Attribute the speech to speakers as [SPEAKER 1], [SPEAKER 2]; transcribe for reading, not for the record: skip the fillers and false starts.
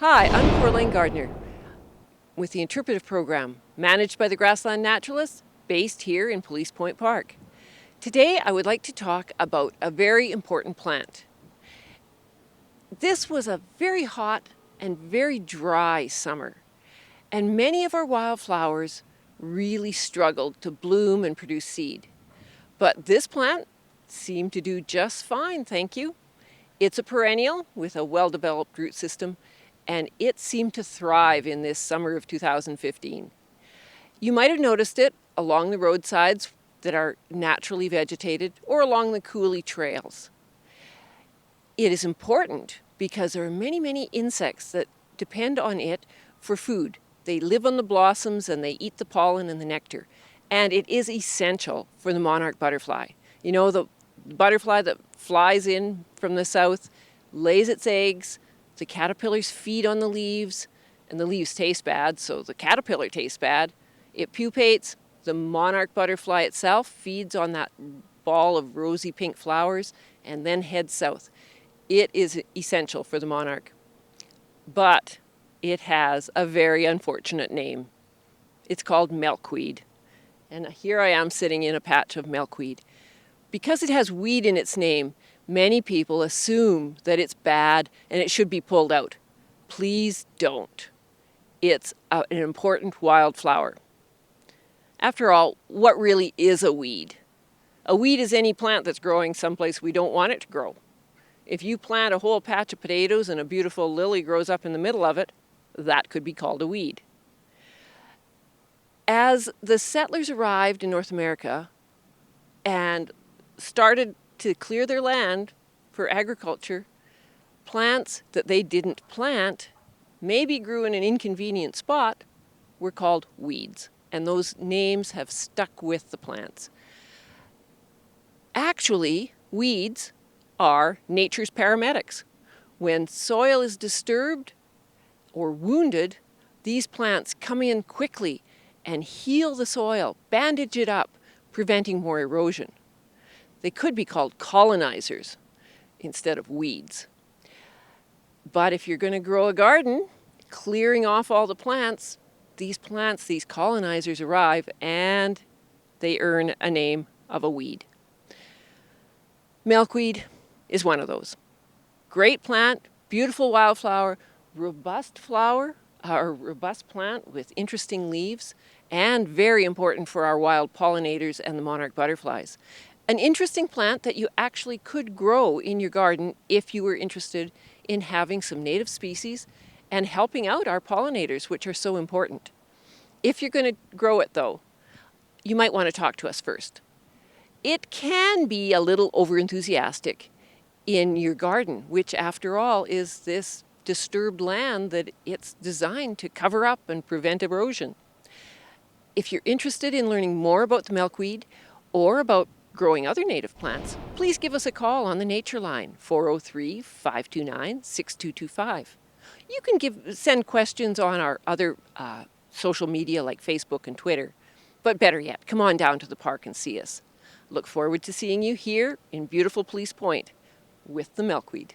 [SPEAKER 1] Hi, I'm Coraline Gardner with the Interpretive Program, managed by the Grassland Naturalists, based here in Police Point Park. Today, I would like to talk about a very important plant. This was a very hot and very dry summer, and many of our wildflowers really struggled to bloom and produce seed. But this plant seemed to do just fine, thank you. It's a perennial with a well-developed root system, and it seemed to thrive in this summer of 2015. You might have noticed it along the roadsides that are naturally vegetated or along the coulee trails. It is important because there are many insects that depend on it for food. They live on the blossoms and they eat the pollen and the nectar. And it is essential for the monarch butterfly. You know, the butterfly that flies in from the south, lays its eggs, the caterpillars feed on the leaves, and the leaves taste bad, so the caterpillar tastes bad. It pupates. The monarch butterfly itself feeds on that ball of rosy pink flowers and then heads south. It is essential for the monarch. But it has a very unfortunate name. It's called milkweed. And here I am sitting in a patch of milkweed. Because it has weed in its name, many people assume that it's bad and it should be pulled out. Please don't. It's an important wildflower. After all, what really is a weed? A weed is any plant that's growing someplace we don't want it to grow. If you plant a whole patch of potatoes and a beautiful lily grows up in the middle of it, that could be called a weed. As the settlers arrived in North America and started to clear their land for agriculture, plants that they didn't plant, maybe grew in an inconvenient spot, were called weeds. And those names have stuck with the plants. Actually, weeds are nature's paramedics. When soil is disturbed or wounded, these plants come in quickly and heal the soil, bandage it up, preventing more erosion. They could be called colonizers instead of weeds. But if you're going to grow a garden, clearing off all the plants, these colonizers arrive and they earn a name of a weed. Milkweed is one of those. Great plant, beautiful wildflower, robust plant with interesting leaves, and very important for our wild pollinators and the monarch butterflies. An interesting plant that you actually could grow in your garden if you were interested in having some native species and helping out our pollinators, which are so important. If you're going to grow it, though, you might want to talk to us first. It can be a little overenthusiastic in your garden, which after all is this disturbed land that it's designed to cover up and prevent erosion. If you're interested in learning more about the milkweed or about growing other native plants, please give us a call on the Nature Line, 403-529-6225. You can send questions on our other social media like Facebook and Twitter. But better yet, come on down to the park and see us. Look forward to seeing you here in beautiful Police Point with the milkweed.